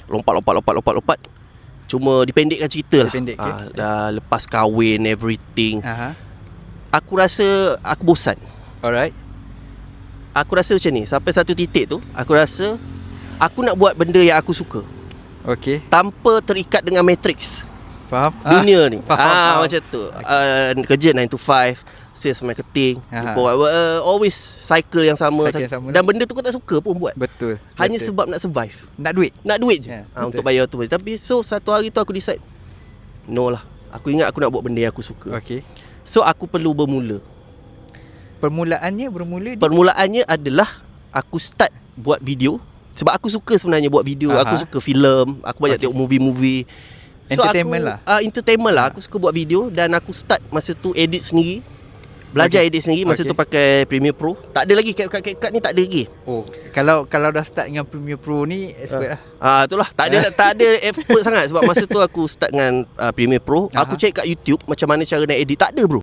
lompat. Cuma dipendekkan cerita lah. Dah lepas kahwin, everything. Aku rasa aku bosan. Alright. Aku rasa macam ni, sampai satu titik tu aku rasa aku nak buat benda yang aku suka. Okay. Tanpa terikat dengan matrix Faham? dunia ni. Faham. Macam tu. Kerja 9 to 5, sales marketing, always cycle yang sama. Dan benda tu kau tak suka pun buat. Betul. Hanya sebab nak survive. Nak duit je. Untuk bayar tu. Tapi so satu hari tu aku decide, no lah, aku ingat aku nak buat benda yang aku suka. Okay. So aku perlu bermula. Permulaannya adalah aku start buat video. Sebab aku suka sebenarnya buat video. Aku suka filem. Aku banyak tengok movie. So entertainment entertainment lah. Aku suka buat video. Dan aku start masa tu edit sendiri. Belajar edit sendiri. Masa tu pakai Premiere Pro. Tak ada lagi CapCut ni, tak ada lagi. Oh, kalau dah start dengan Premiere Pro ni expert lah. Itulah. Tak ada effort sangat. Sebab masa tu aku start dengan Premiere Pro. Aku cek kat YouTube macam mana cara nak edit. Tak ada bro.